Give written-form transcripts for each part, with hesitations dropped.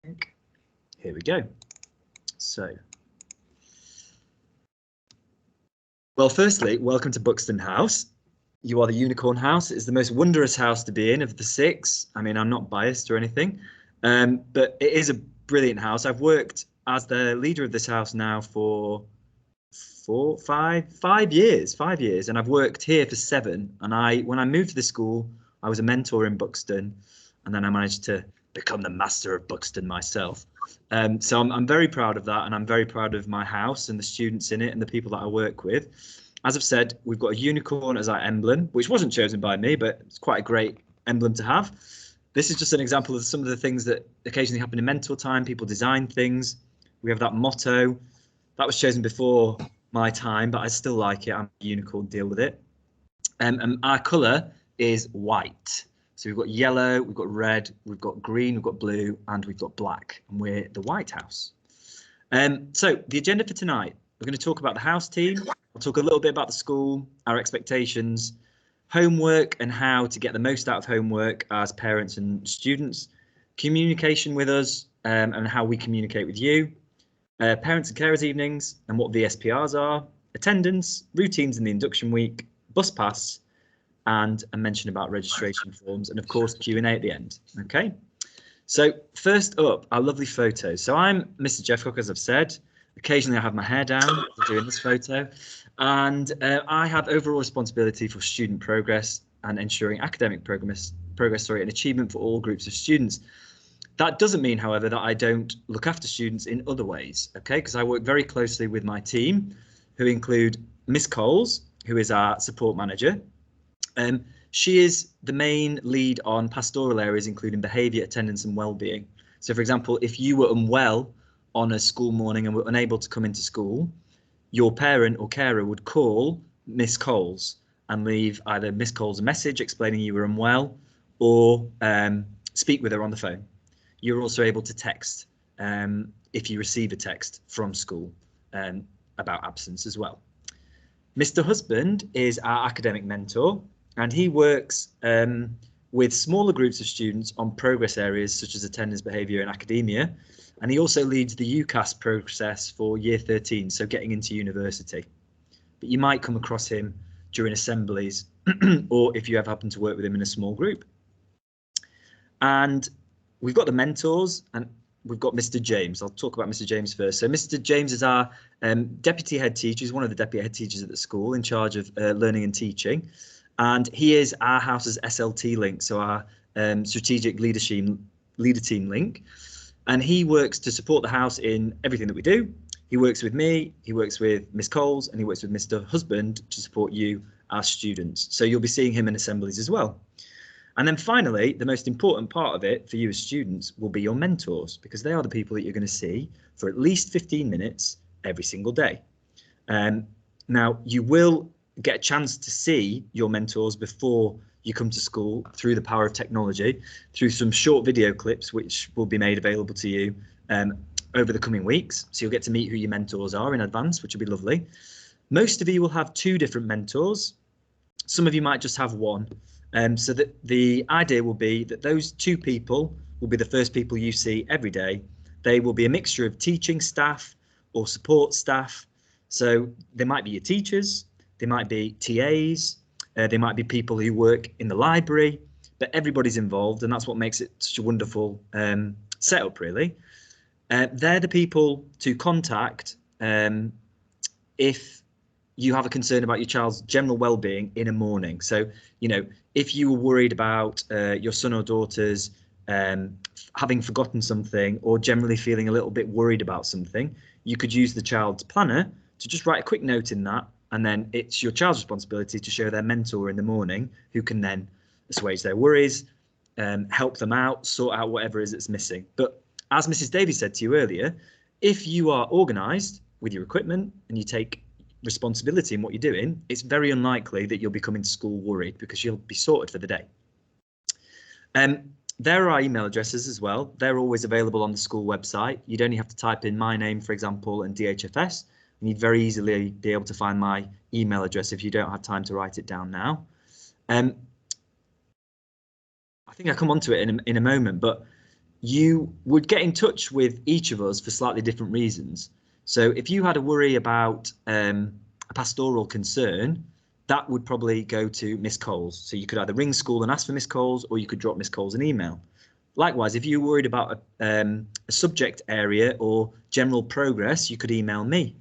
think. Here we go. So, well, firstly, welcome to Buxton House. You are the Unicorn House. It's the most wondrous house to be in of the 6. I mean, I'm not biased or anything, but it is a brilliant house. I've worked as the leader of this house now for 5 years, and I've worked here for 7. And when I moved to the school, I was a mentor in Buxton, and then I managed to become the master of Buxton myself. So I'm very proud of that, and I'm very proud of my house and the students in it and the people that I work with. As I've said, we've got a unicorn as our emblem, which wasn't chosen by me, but it's quite a great emblem to have. This is just an example of some of the things that occasionally happen in mentor time. People design things. We have that motto. That was chosen before my time, but I still like it. I'm a unicorn, deal with it. And our colour is white. So we've got yellow, we've got red, we've got green, we've got blue, and we've got black. And we're the White House. So the agenda for tonight, we're going to talk about the house team. I'll talk a little bit about the school, our expectations, homework and how to get the most out of homework as parents and students, communication with us and how we communicate with you, parents and carers evenings and what VSPRs are, attendance, routines in the induction week, bus pass, and a mention about registration forms, and of course Q&A at the end. Okay, so first up, our lovely photos. So I'm Mr. Jeffcock, as I've said. Occasionally I have my hair down doing this photo, and I have overall responsibility for student progress and ensuring academic progress and achievement for all groups of students. That doesn't mean, however, that I don't look after students in other ways, okay? Because I work very closely with my team, who include Miss Coles, who is our support manager. She is the main lead on pastoral areas, including behaviour, attendance and well-being. So, for example, if you were unwell on a school morning and were unable to come into school, your parent or carer would call Miss Coles and leave either Miss Coles a message explaining you were unwell or speak with her on the phone. You're also able to text if you receive a text from school about absence as well. Mr. Husband is our academic mentor, and he works with smaller groups of students on progress areas such as attendance, behaviour and academia. And he also leads the UCAS process for year 13, so getting into university. But you might come across him during assemblies or if you ever happen to work with him in a small group. And we've got the mentors, and we've got Mr. James. I'll talk about Mr. James first. So Mr. James is our deputy head teacher. He's one of the deputy head teachers at the school in charge of learning and teaching. And he is our house's SLT link, so our strategic leader team link. And he works to support the house in everything that we do. He works with me, he works with Miss Coles, and he works with Mr. Husband to support you, our students. So you'll be seeing him in assemblies as well. And then finally, the most important part of it for you as students will be your mentors, because they are the people that you're going to see for at least 15 minutes every single day. Now, you will get a chance to see your mentors before you come to school through the power of technology, through some short video clips which will be made available to you over the coming weeks. So you'll get to meet who your mentors are in advance, which will be lovely. Most of you will have 2 different mentors. Some of you might just have one. So that the idea will be that those 2 people will be the first people you see every day. They will be a mixture of teaching staff or support staff. So they might be your teachers, they might be TAs, they might be people who work in the library, but everybody's involved, and that's what makes it such a wonderful setup, really. They're the people to contact if you have a concern about your child's general well-being in a morning. So, you know, if you were worried about your son or daughter's having forgotten something or generally feeling a little bit worried about something, you could use the child's planner to just write a quick note in that, and then it's your child's responsibility to show their mentor in the morning, who can then assuage their worries, help them out, sort out whatever it is that's missing. But as Mrs. Davies said to you earlier, if you are organised with your equipment and you take responsibility in what you're doing, it's very unlikely that you'll be coming to school worried, because you'll be sorted for the day. There are our email addresses as well. They're always available on the school website. You'd only have to type in my name, for example, and DHFS, and you'd very easily be able to find my email address if you don't have time to write it down now. I think I'll come on to it in a moment, but you would get in touch with each of us for slightly different reasons. So if you had a worry about a pastoral concern, that would probably go to Miss Coles. So you could either ring school and ask for Miss Coles, or you could drop Miss Coles an email. Likewise, if you were worried about a subject area or general progress, you could email me.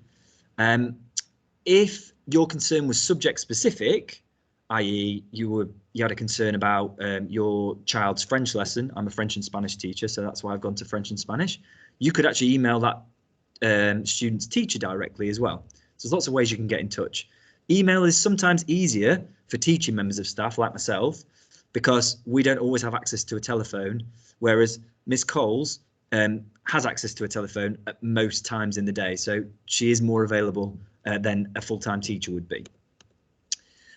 If your concern was subject specific, i.e. you had a concern about your child's French lesson. I'm a French and Spanish teacher, so that's why I've gone to French and Spanish. You could actually email that student's teacher directly as well. So there's lots of ways you can get in touch. Email is sometimes easier for teaching members of staff like myself, because we don't always have access to a telephone, whereas Miss Coles has access to a telephone at most times in the day. So she is more available than a full-time teacher would be.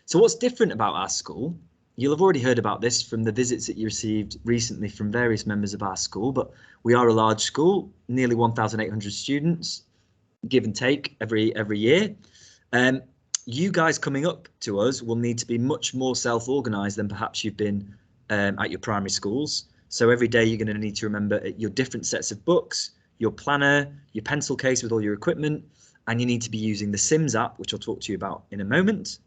So what's different about our school? You'll have already heard about this from the visits that you received recently from various members of our school, but we are a large school, nearly 1,800 students, give and take every year. You guys coming up to us will need to be much more self-organised than perhaps you've been at your primary schools. So every day you're going to need to remember your different sets of books, your planner, your pencil case with all your equipment, and you need to be using the Sims app, which I'll talk to you about in a moment.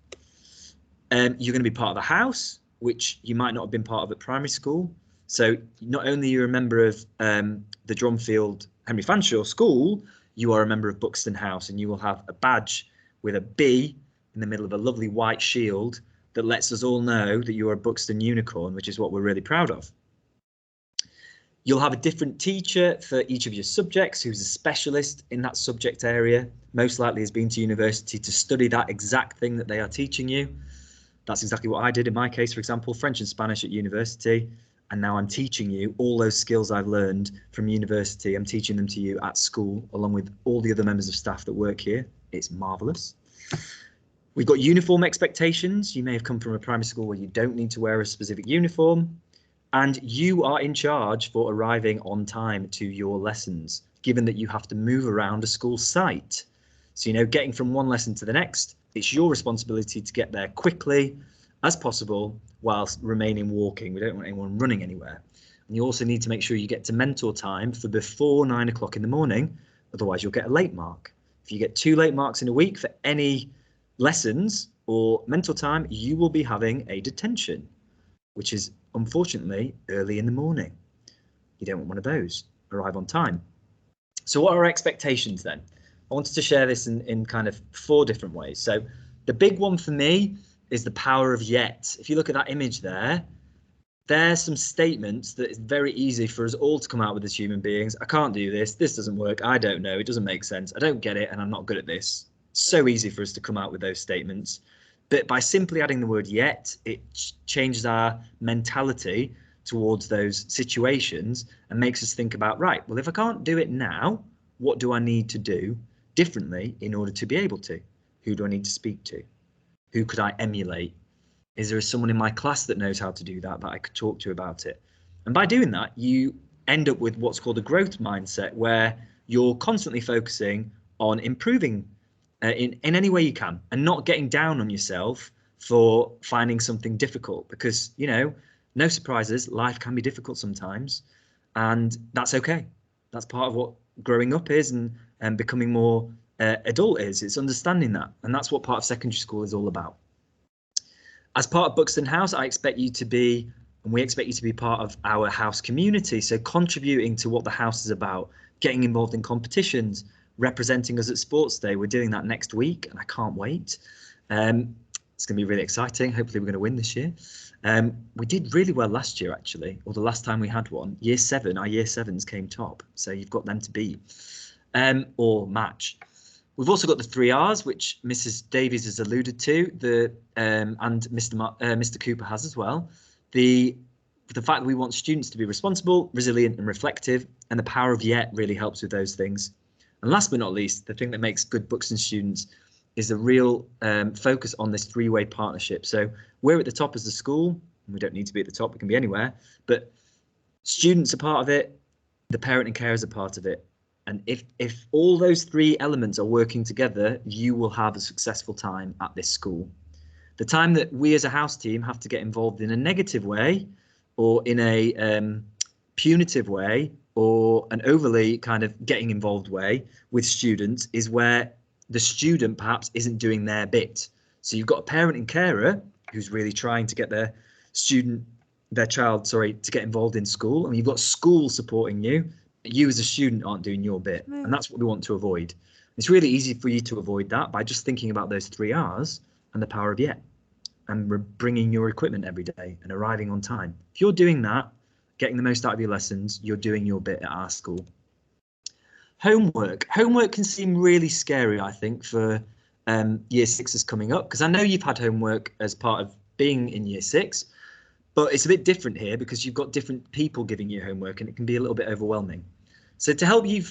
You're going to be part of a house, which you might not have been part of at primary school. So not only are you a member of the Drumfield Henry Fanshawe School, you are a member of Buxton House, and you will have a badge with a B in the middle of a lovely white shield that lets us all know that you are a Buxton unicorn, which is what we're really proud of. You'll have a different teacher for each of your subjects who's a specialist in that subject area, most likely has been to university to study that exact thing that they are teaching you. That's exactly what I did in my case, for example, French and Spanish at university, and now I'm teaching you all those skills I've learned from university. I'm teaching them to you at school, along with all the other members of staff that work here. It's marvellous. We've got uniform expectations. You may have come from a primary school where you don't need to wear a specific uniform, and you are in charge for arriving on time to your lessons, given that you have to move around a school site. So, getting from one lesson to the next, it's your responsibility to get there quickly as possible whilst remaining walking. We don't want anyone running anywhere. And you also need to make sure you get to mentor time for before 9 o'clock in the morning, otherwise you'll get a late mark. If you get 2 late marks in a week for any lessons or mentor time, you will be having a detention, which is unfortunately early in the morning. You don't want one of those. Arrive on time. So what are our expectations then? I wanted to share this in kind of 4 different ways. So the big one for me is the power of yet. If you look at that image there's some statements that it's very easy for us all to come out with as human beings. I can't do this. This doesn't work. I don't know. It doesn't make sense. I don't get it. And I'm not good at this. So easy for us to come out with those statements. But by simply adding the word yet, it changes our mentality towards those situations and makes us think about, right, well, if I can't do it now, what do I need to do differently in order to be able to? Who do I need to speak to? Who could I emulate? Is there someone in my class that knows how to do that I could talk to about it? And by doing that, you end up with what's called a growth mindset, where you're constantly focusing on improving in any way you can, and not getting down on yourself for finding something difficult, because, no surprises, life can be difficult sometimes, and that's okay. That's part of what growing up is, and becoming more adult is. It's understanding that, and that's what part of secondary school is all about. As part of Buxton House, I expect you to be, and we expect you to be part of our house community, so contributing to what the house is about, getting involved in competitions, representing us at Sports Day. We're doing that next week, and I can't wait. It's going to be really exciting. Hopefully we're going to win this year. We did really well last year, actually, or the last time we had one. Year 7, our Year 7s came top, so you've got them to beat or match. We've also got the 3 R's, which Mrs. Davies has alluded to, and Mr. Cooper has as well. The fact that we want students to be responsible, resilient and reflective, and the power of yet really helps with those things. And last but not least, the thing that makes good Buxton students is a real focus on this 3-way partnership. So we're at the top as a school, and we don't need to be at the top, we can be anywhere, but students are part of it, the parent and carers are part of it. And if all those 3 elements are working together, you will have a successful time at this school. The time that we as a house team have to get involved in a negative way, or in a punitive way or an overly kind of getting involved way with students is where the student perhaps isn't doing their bit. So you've got a parent and carer who's really trying to get their child, to get involved in school, and you've got school supporting you, but you as a student aren't doing your bit. And that's what we want to avoid. It's really easy for you to avoid that by just thinking about those 3 R's and the power of yet, and bringing your equipment every day and arriving on time. If you're doing that, getting the most out of your lessons, you're doing your bit at our school. Homework can seem really scary, I think, for year sixes coming up, because I know you've had homework as part of being in year 6, but it's a bit different here because you've got different people giving you homework and it can be a little bit overwhelming. So to help you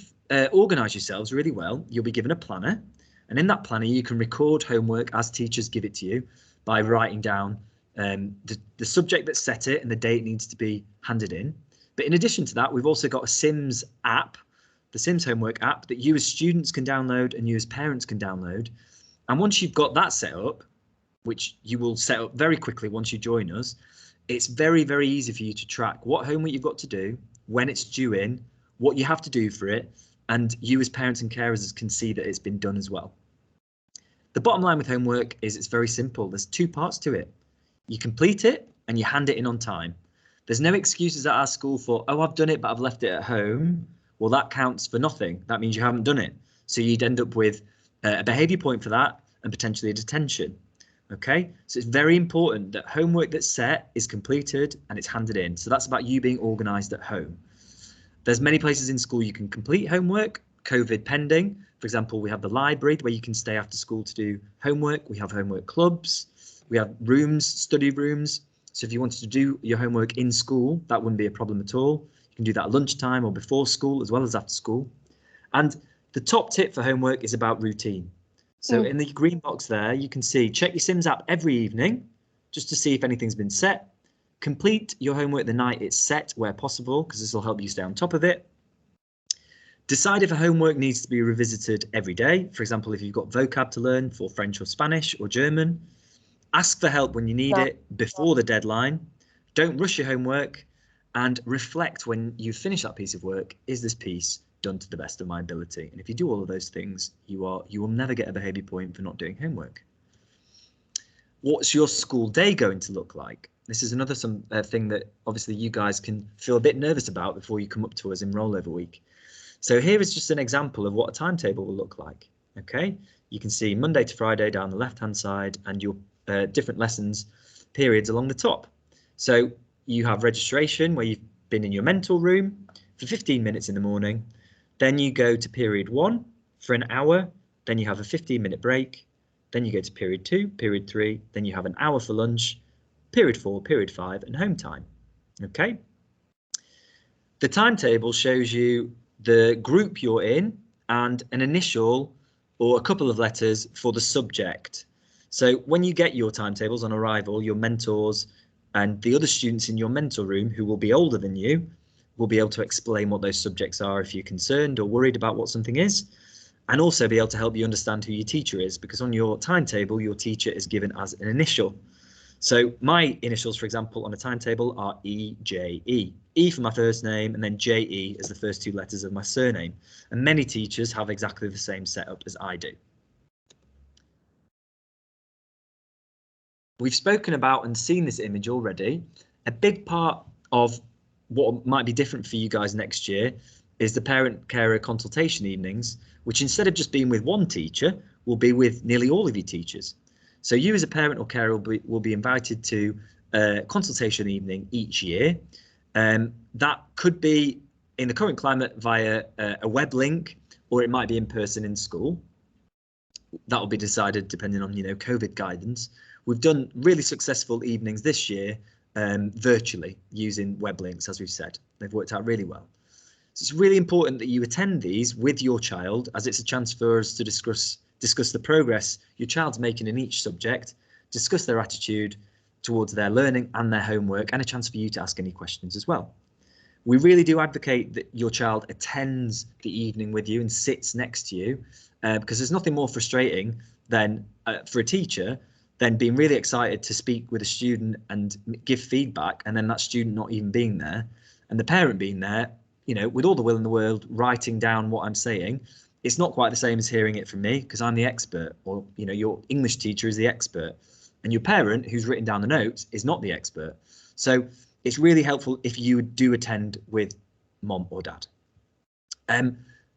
organise yourselves really well, you'll be given a planner, and in that planner you can record homework as teachers give it to you by writing down the subject that set it and the day it needs to be handed in. But in addition to that, we've also got a Sims app, the Sims homework app, that you as students can download and you as parents can download. And once you've got that set up, which you will set up very quickly once you join us, it's very, very easy for you to track what homework you've got to do, when it's due in, what you have to do for it, and you as parents and carers can see that it's been done as well. The bottom line with homework is it's very simple. There's 2 parts to it. You complete it and you hand it in on time. There's no excuses at our school for, oh, I've done it, but I've left it at home. Well, that counts for nothing. That means you haven't done it. So you'd end up with a behaviour point for that and potentially a detention. OK, so it's very important that homework that's set is completed and it's handed in. So that's about you being organised at home. There's many places in school you can complete homework, COVID pending. For example, we have the library where you can stay after school to do homework. We have homework clubs. We have rooms, study rooms. So if you wanted to do your homework in school, that wouldn't be a problem at all. You can do that at lunchtime or before school as well as after school. And the top tip for homework is about routine. So in the green box there, you can see, check your Sims app every evening just to see if anything's been set. Complete your homework the night it's set where possible, because this will help you stay on top of it. Decide if a homework needs to be revisited every day. For example, if you've got vocab to learn for French or Spanish or German. Ask for help when you need it before the deadline. Don't rush your homework, and reflect when you finish that piece of work. Is this piece done to the best of my ability? And if you do all of those things, you will never get a behaviour point for not doing homework. What's your school day going to look like? This is another thing that obviously you guys can feel a bit nervous about before you come up to us in rollover week. So here is just an example of what a timetable will look like. Okay, you can see Monday to Friday down the left hand side and your different lessons periods along the top. So you have registration where you've been in your mental room for 15 minutes in the morning. Then you go to period 1 for an hour. Then you have a 15-minute break. Then you go to period 2, period 3. Then you have an hour for lunch, period 4, period 5, and home time. Okay. The timetable shows you the group you're in and an initial or a couple of letters for the subject. So when you get your timetables on arrival, your mentors and the other students in your mentor room who will be older than you will be able to explain what those subjects are if you're concerned or worried about what something is, and also be able to help you understand who your teacher is, because on your timetable, your teacher is given as an initial. So my initials, for example, on a timetable are EJE. E for my first name and then JE as the first 2 letters of my surname. And many teachers have exactly the same setup as I do. We've spoken about and seen this image already. A big part of what might be different for you guys next year is the parent-carer consultation evenings, which instead of just being with one teacher, will be with nearly all of your teachers. So you as a parent or carer will be invited to a consultation evening each year. That could be in the current climate via a web link, or it might be in person in school. That will be decided depending on, COVID guidance. We've done really successful evenings this year virtually using web links, as we've said. They've worked out really well. So it's really important that you attend these with your child, as it's a chance for us to discuss the progress your child's making in each subject, discuss their attitude towards their learning and their homework, and a chance for you to ask any questions as well. We really do advocate that your child attends the evening with you and sits next to you, because there's nothing more frustrating than for a teacher than being really excited to speak with a student and give feedback, and then that student not even being there. and the parent being there, you know, with all the will in the world, writing down what I'm saying, it's not quite the same as hearing it from me because I'm the expert, or, you know, your English teacher is the expert, and your parent who's written down the notes is not the expert. So it's really helpful if you do attend with mom or dad.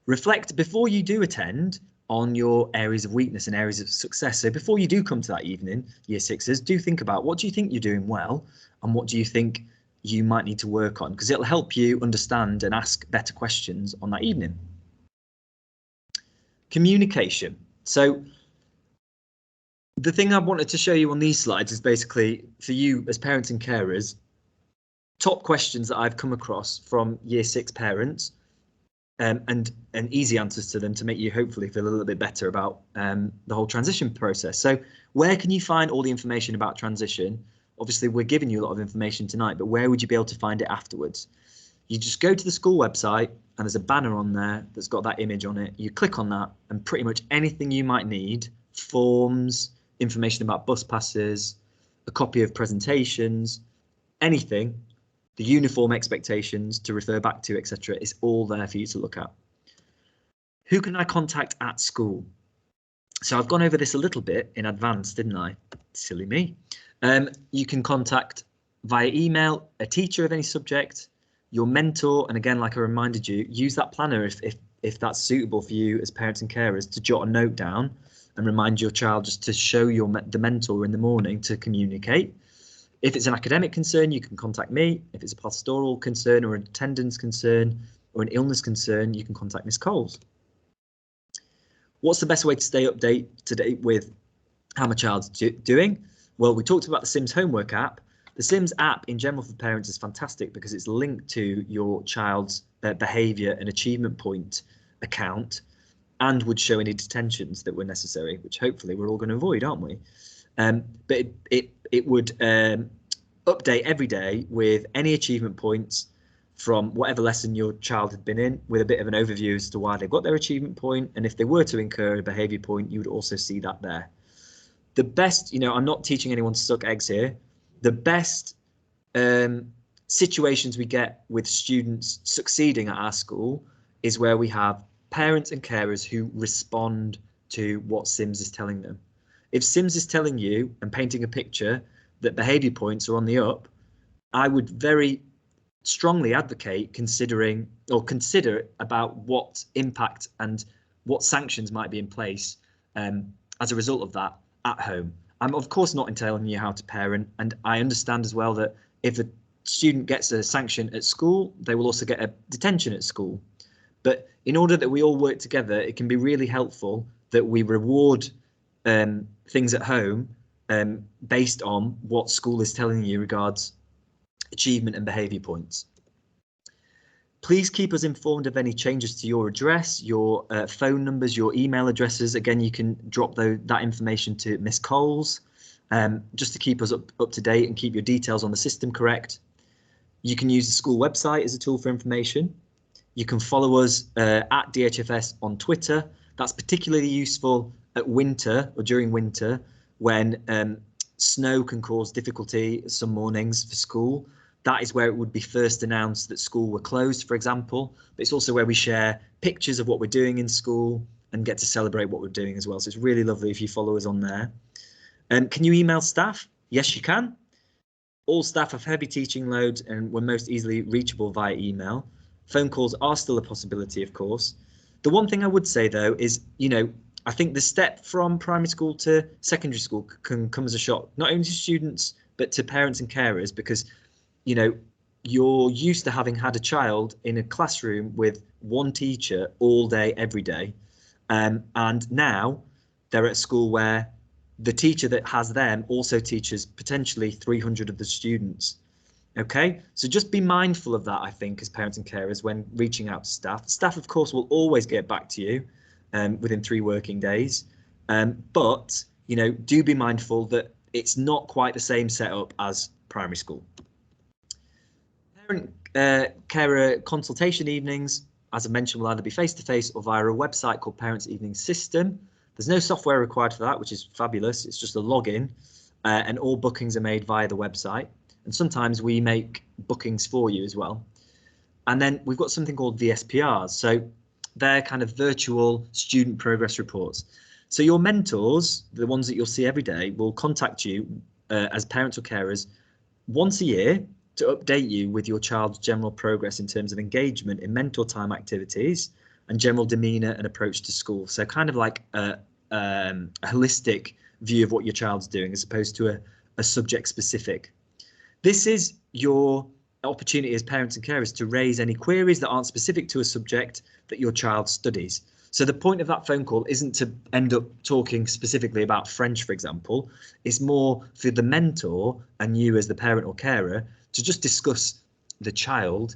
Reflect before you do attend on your areas of weakness and areas of success. So before you do come to that evening, year sixes, do think about what do you think you're doing well and what do you think you might need to work on, because it'll help you understand and ask better questions on that evening. Communication. So the thing I wanted to show you on these slides is basically for you as parents and carers, top questions that I've come across from year six parents, and easy answers to them to make you hopefully feel a little bit better about the whole transition process. So where can you find all the information about transition? Obviously, we're giving you a lot of information tonight, but where would you be able to find it afterwards? You just go to the school website and there's a banner on there that's got that image on it. You click on that and pretty much anything you might need, forms, information about bus passes, a copy of presentations, anything, the uniform expectations to refer back to, etc. is all there for you to look at. Who can I contact at school? So I've gone over this a little bit in advance, didn't I? Silly me. You can contact via email a teacher of any subject, your mentor, and again, like I reminded you, use that planner if that's suitable for you as parents and carers to jot a note down and remind your child just to show the mentor in the morning to communicate. If it's an academic concern, you can contact me. If it's a pastoral concern or an attendance concern or an illness concern, you can contact Miss Coles. What's the best way to stay up to date with how my child's doing? Well, we talked about the Sims homework app. The Sims app in general for parents is fantastic because it's linked to your child's behaviour and achievement point account and would show any detentions that were necessary, which hopefully we're all going to avoid, aren't we? But it would update every day with any achievement points from whatever lesson your child had been in, with a bit of an overview as to why they got their achievement point, and if they were to incur a behaviour point, you would also see that there. The best, you know, I'm not teaching anyone to suck eggs here. The best situations we get with students succeeding at our school is where we have parents and carers who respond to what Sims is telling them. If Sims is telling you and painting a picture that behaviour points are on the up, I would very strongly advocate consider about what impact and what sanctions might be in place as a result of that at home. I'm of course not telling you how to parent, and I understand as well that if a student gets a sanction at school, they will also get a detention at school. But in order that we all work together, it can be really helpful that we reward things at home based on what school is telling you regards achievement and behaviour points. Please keep us informed of any changes to your address, your phone numbers, your email addresses. Again, you can drop that information to Miss Coles just to keep us up to date and keep your details on the system correct. You can use the school website as a tool for information. You can follow us at DHFS on Twitter. That's particularly useful at winter or during winter when snow can cause difficulty some mornings for school. That is where it would be first announced that school were closed, for example. But it's also where we share pictures of what we're doing in school and get to celebrate what we're doing as well. So it's really lovely if you follow us on there. Can you email staff? Yes, you can. All staff have heavy teaching loads and were most easily reachable via email. Phone calls are still a possibility, of course. The one thing I would say, though, is, you know, I think the step from primary school to secondary school can come as a shock, not only to students, but to parents and carers, because you know, you're used to having had a child in a classroom with one teacher all day, every day. And now they're at a school where the teacher that has them also teaches potentially 300 of the students. OK, so just be mindful of that, I think, as parents and carers when reaching out to staff. Staff, of course, will always get back to you within 3 working days. But, you know, do be mindful that it's not quite the same setup as primary school. Parent carer consultation evenings, as I mentioned, will either be face-to-face or via a website called Parents Evening System. There's no software required for that, which is fabulous. It's just a login and all bookings are made via the website. And sometimes we make bookings for you as well. And then we've got something called VSPRs. So they're kind of virtual student progress reports. So your mentors, the ones that you'll see every day, will contact you as parents or carers once a year to update you with your child's general progress in terms of engagement in mentor time activities and general demeanour and approach to school. So kind of like a holistic view of what your child's doing as opposed to a subject specific. This is your opportunity as parents and carers to raise any queries that aren't specific to a subject that your child studies. So the point of that phone call isn't to end up talking specifically about French, for example. It's more for the mentor and you as the parent or carer to just discuss the child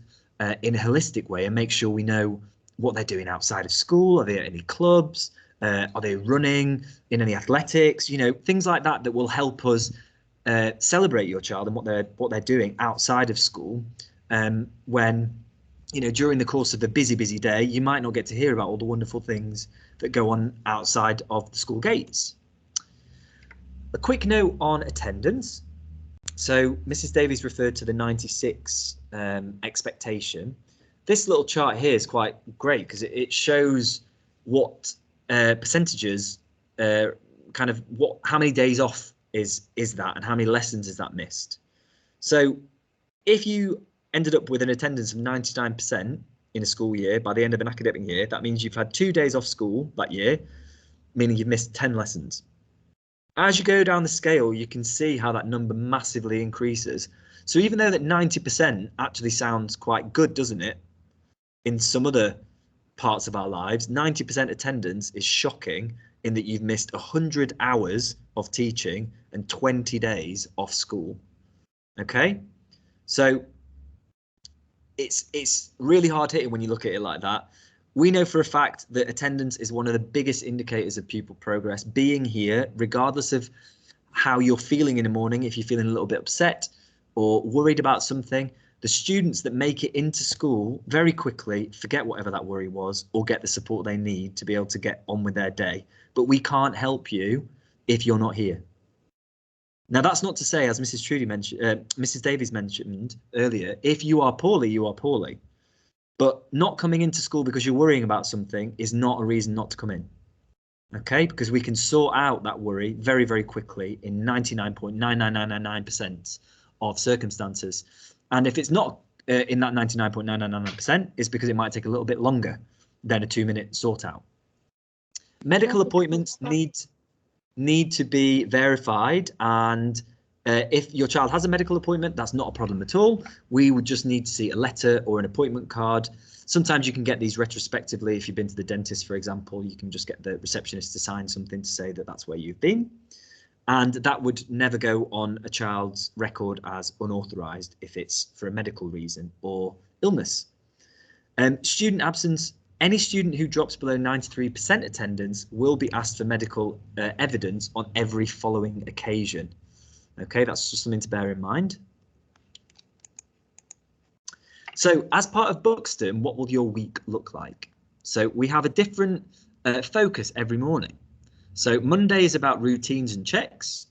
in a holistic way and make sure we know what they're doing outside of school. Are they at any clubs? Are they running in any athletics? You know, things like that that will help us celebrate your child and what they're doing outside of school. When, you know, during the course of the busy day, you might not get to hear about all the wonderful things that go on outside of the school gates. A quick note on attendance. So Mrs. Davies referred to the 96 expectation. This little chart here is quite great because it shows what percentages, kind of how many days off is that and how many lessons is that missed. So if you ended up with an attendance of 99% in a school year by the end of an academic year, that means you've had 2 days off school that year, meaning you've missed 10 lessons. As you go down the scale, you can see how that number massively increases. So even though that 90% actually sounds quite good, doesn't it? In some other parts of our lives, 90% attendance is shocking in that you've missed 100 hours of teaching and 20 days off school. Okay, so it's really hard hitting when you look at it like that. We know for a fact that attendance is one of the biggest indicators of pupil progress. Being here, regardless of how you're feeling in the morning, if you're feeling a little bit upset or worried about something, the students that make it into school very quickly forget whatever that worry was or get the support they need to be able to get on with their day. But we can't help you if you're not here. Now, that's not to say, as Mrs. Davies mentioned earlier, if you are poorly, you are poorly. But not coming into school because you're worrying about something is not a reason not to come in. Okay, because we can sort out that worry very, very quickly in 99.99999% of circumstances. And if it's not in that 99.999%, it's because it might take a little bit longer than a 2-minute sort out. Medical appointments need to be verified, and if your child has a medical appointment, that's not a problem at all. We would just need to see a letter or an appointment card. Sometimes you can get these retrospectively. If you've been to the dentist, for example, you can just get the receptionist to sign something to say that that's where you've been. And that would never go on a child's record as unauthorized if it's for a medical reason or illness. Student absence. Any student who drops below 93% attendance will be asked for medical evidence on every following occasion. Okay, that's just something to bear in mind. So as part of Buxton, what will your week look like? So we have a different focus every morning. So Monday is about routines and checks.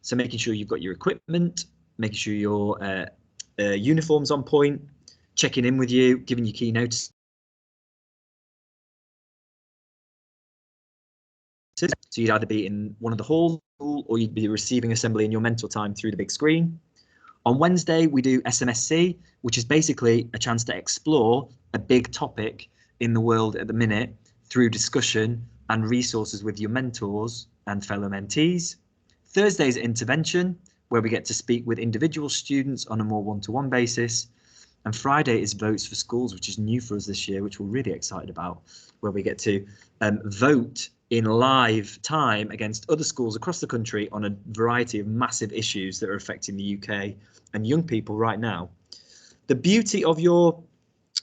So making sure you've got your equipment, making sure your uniform's on point, checking in with you, giving you key notice. So you'd either be in one of the halls or you'd be receiving assembly in your mentor time through the big screen. On Wednesday, we do SMSC, which is basically a chance to explore a big topic in the world at the minute through discussion and resources with your mentors and fellow mentees. Thursday is intervention, where we get to speak with individual students on a more one-to-one basis. And Friday is votes for schools, which is new for us this year, which we're really excited about, where we get to vote in live time against other schools across the country on a variety of massive issues that are affecting the UK and young people right now. The beauty of your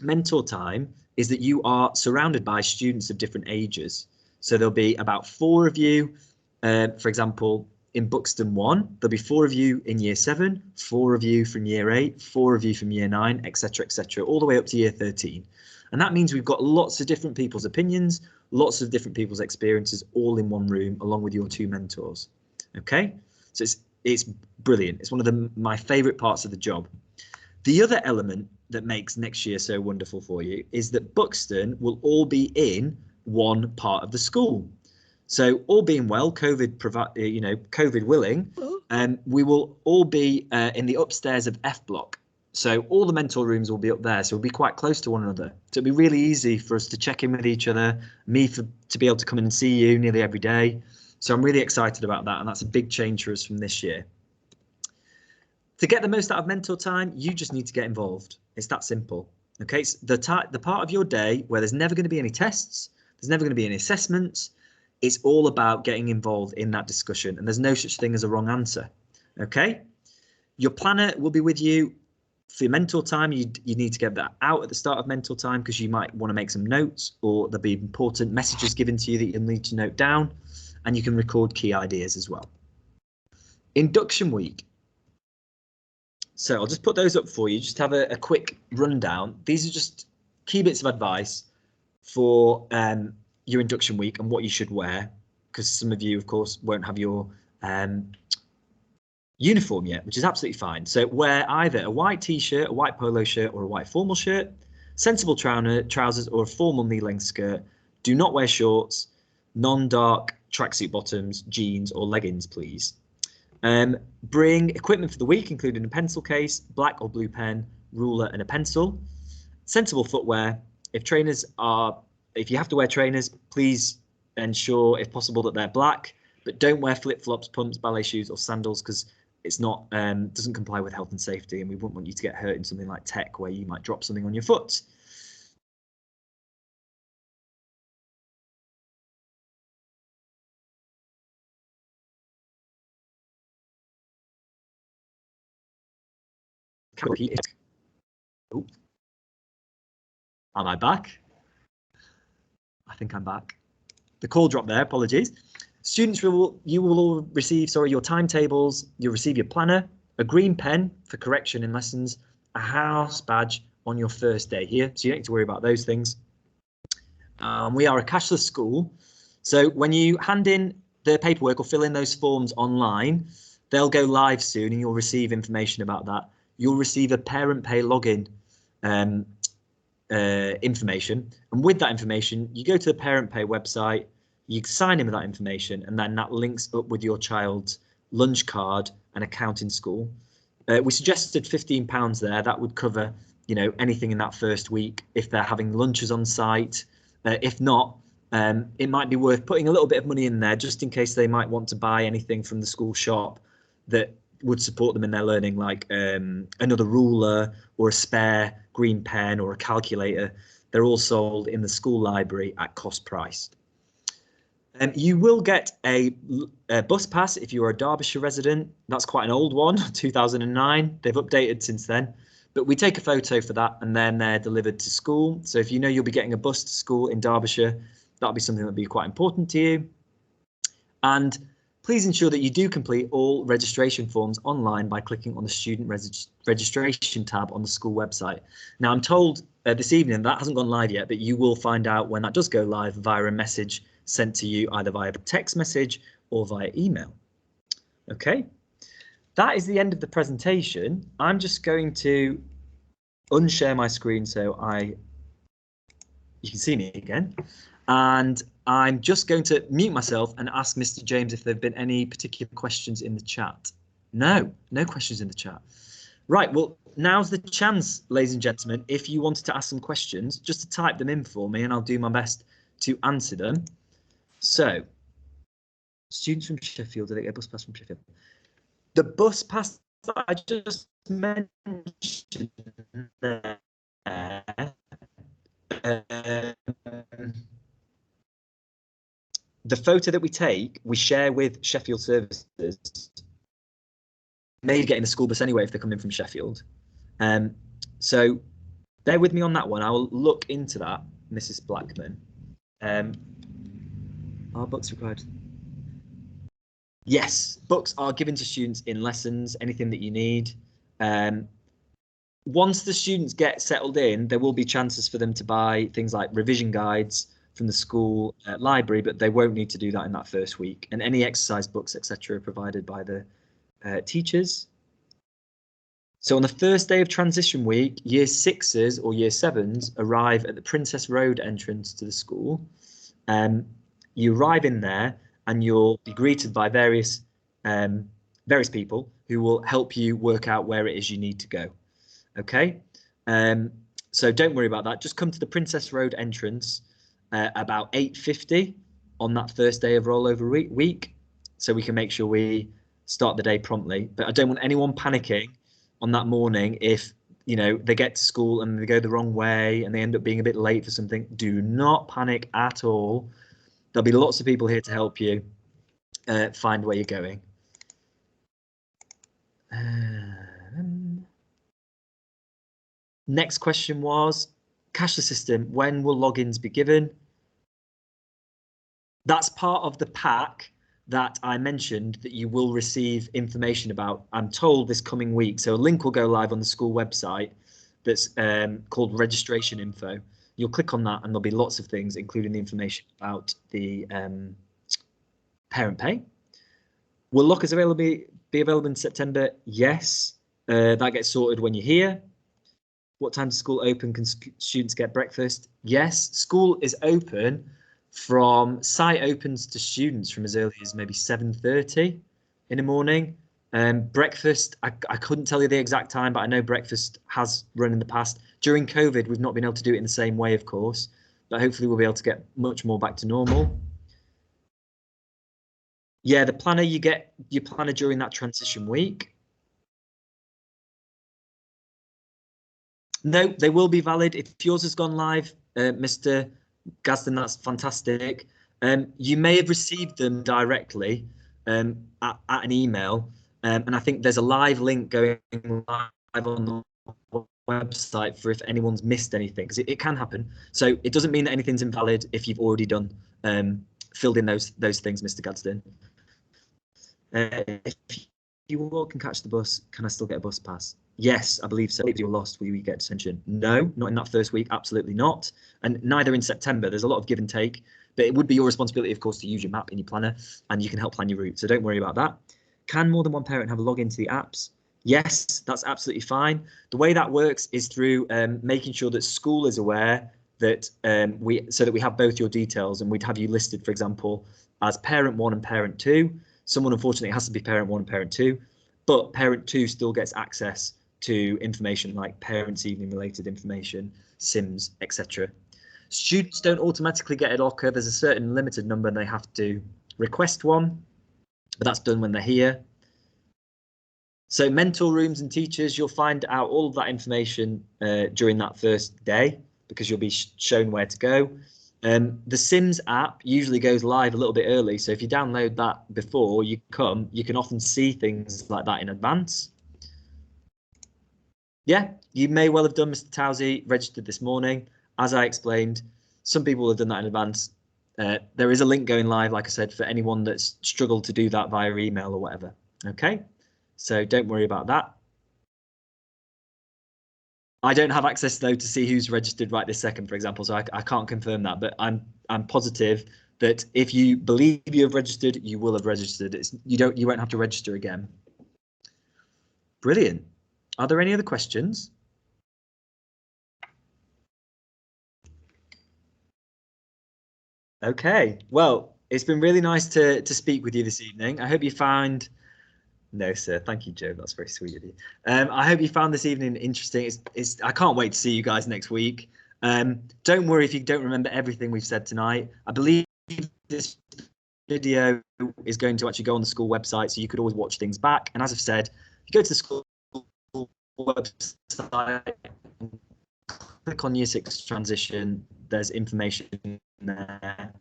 mentor time is that you are surrounded by students of different ages. So there'll be about 4 of you, for example, in Buxton 1, there'll be 4 of you in year 7, 4 of you from year 8, 4 of you from year 9, etc., all the way up to year 13. And that means we've got lots of different people's opinions, lots of different people's experiences all in one room, along with your 2 mentors. Okay, so it's brilliant. It's one of my favorite parts of the job. The other element that makes next year so wonderful for you is that Buxton will all be in one part of the school. So all being well, COVID willing, we will all be in the upstairs of F block. So all the mentor rooms will be up there. So we'll be quite close to one another. So it'll be really easy for us to check in with each other, to be able to come in and see you nearly every day. So I'm really excited about that. And that's a big change for us from this year. To get the most out of mentor time, you just need to get involved. It's that simple. Okay, so the part of your day where there's never going to be any tests, there's never going to be any assessments. It's all about getting involved in that discussion, and there's no such thing as a wrong answer. Okay, your planner will be with you for your mentor time. You need to get that out at the start of mentor time because you might want to make some notes, or there'll be important messages given to you that you'll need to note down, and you can record key ideas as well. Induction week. So I'll just put those up for you. Just have a quick rundown. These are just key bits of advice for your induction week and what you should wear, because some of you, of course, won't have your uniform yet, which is absolutely fine. So wear either a white t-shirt, a white polo shirt, or a white formal shirt, sensible trousers, or a formal knee-length skirt. Do not wear shorts, non-dark tracksuit bottoms, jeans, or leggings, please. Bring equipment for the week, including a pencil case, black or blue pen, ruler, and a pencil. Sensible footwear. If you have to wear trainers, please ensure, if possible, that they're black, but don't wear flip-flops, pumps, ballet shoes, or sandals, because it's not doesn't comply with health and safety, and we wouldn't want you to get hurt in something like tech where you might drop something on your foot. Oh, am I back? I think I'm back. The call dropped there, apologies. Students, you will all receive, your timetables, you'll receive your planner, a green pen for correction in lessons, a house badge on your first day here, so you don't need to worry about those things. We are a cashless school, so when you hand in the paperwork or fill in those forms online, they'll go live soon and you'll receive information about that. You'll receive a parent pay login information, and with that information you go to the parent pay website, you sign in with that information, and then that links up with your child's lunch card and account in school. We suggested £15 there. That would cover anything in that first week if they're having lunches on site. If not, it might be worth putting a little bit of money in there just in case they might want to buy anything from the school shop that would support them in their learning, like another ruler or a spare green pen or a calculator. They're all sold in the school library at cost price. You will get a bus pass if you're a Derbyshire resident. That's quite an old one, 2009. They've updated since then, but we take a photo for that and then they're delivered to school. So if you know you'll be getting a bus to school in Derbyshire, that'll be something that'll be quite important to you. And please ensure that you do complete all registration forms online by clicking on the student registration tab on the school website. Now, I'm told this evening that hasn't gone live yet, but you will find out when that does go live via a message sent to you either via text message or via email. Okay, that is the end of the presentation. I'm just going to unshare my screen so you can see me again. And I'm just going to mute myself and ask Mr. James if there have been any particular questions in the chat. No questions in the chat. Right, well, now's the chance, ladies and gentlemen, if you wanted to ask some questions, just to type them in for me and I'll do my best to answer them. So, students from Sheffield, do they get a bus pass from Sheffield? The bus pass that I just mentioned there, the photo that we take, we share with Sheffield Services. Maybe get in the school bus anyway if they're coming from Sheffield. So bear with me on that one. I will look into that, Mrs. Blackman. Are books required? Yes, books are given to students in lessons, anything that you need. Once the students get settled in, there will be chances for them to buy things like revision guides from the school library, but they won't need to do that in that first week. And any exercise books, etc., are provided by the teachers. So on the first day of transition week, year sixes or year sevens arrive at the Princess Road entrance to the school. You arrive in there and you'll be greeted by various people who will help you work out where it is you need to go. Okay, so don't worry about that. Just come to the Princess Road entrance about 8:50 on that first day of rollover week, so we can make sure we start the day promptly. But I don't want anyone panicking on that morning if they get to school and they go the wrong way and they end up being a bit late for something. Do not panic at all. There'll be lots of people here to help you find where you're going. Next question was cashless system. When will logins be given? That's part of the pack that I mentioned that you will receive information about, I'm told, this coming week. So a link will go live on the school website that's called registration info. You'll click on that and there'll be lots of things, including the information about the parent pay. Will lockers be available in September? Yes. That gets sorted when you're here. What time does school open? Can students get breakfast? Yes, school is open from site opens to students from as early as maybe 7:30 in the morning. Breakfast, I couldn't tell you the exact time, but I know breakfast has run in the past. During COVID, we've not been able to do it in the same way, of course, but hopefully we'll be able to get much more back to normal. Yeah, the planner, you get your planner during that transition week. No, they will be valid. If yours has gone live, Mr. Gadsden, that's fantastic. You may have received them directly at an email, and I think there's a live link going live on the website for if anyone's missed anything, because it can happen. So it doesn't mean that anything's invalid if you've already done filled in those things, Mr. Gadsden. If you all can catch the bus, can I still get a bus pass? Yes, I believe so. If you're lost, will you get detention? No, not in that first week. Absolutely not. And neither in September. There's a lot of give and take, but it would be your responsibility, of course, to use your map in your planner, and you can help plan your route. So don't worry about that. Can more than one parent have a login to the apps? Yes, that's absolutely fine. The way that works is through making sure that school is aware that so that we have both your details, and we'd have you listed, for example, as parent 1 and parent 2. Someone, unfortunately, has to be parent 1 and parent 2, but parent 2 still gets access to information like parents' evening related information, SIMs, etc. Students don't automatically get a locker. There's a certain limited number and they have to request one, but that's done when they're here. So mentor rooms and teachers, you'll find out all of that information during that first day because you'll be shown where to go. The Sims app usually goes live a little bit early, so if you download that before you come, you can often see things like that in advance. Yeah, you may well have done, Mr. Towsey, registered this morning. As I explained, some people have done that in advance. There is a link going live, like I said, for anyone that's struggled to do that via email or whatever. Okay, so don't worry about that. I don't have access though to see who's registered right this second, for example, so I can't confirm that. But I'm positive that if you believe you have registered, you will have registered. You won't have to register again. Brilliant. Are there any other questions? Okay, well, it's been really nice to speak with you this evening. I hope you found. No, sir. Thank you, Joe. That's very sweet of you. I hope you found this evening interesting. I can't wait to see you guys next week. Don't worry if you don't remember everything we've said tonight. I believe this video is going to actually go on the school website, so you could always watch things back. And as I've said, you go to the school website, click on Year 6 transition. There's information there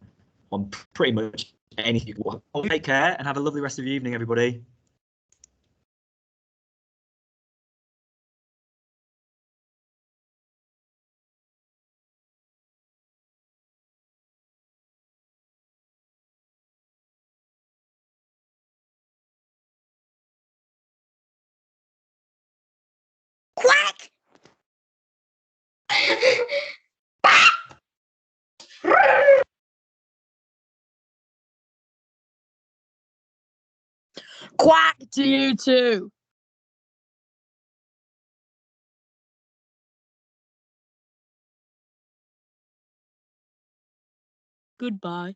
on pretty much anything. Take care and have a lovely rest of your evening, everybody. Quack! Quack to you too. Goodbye.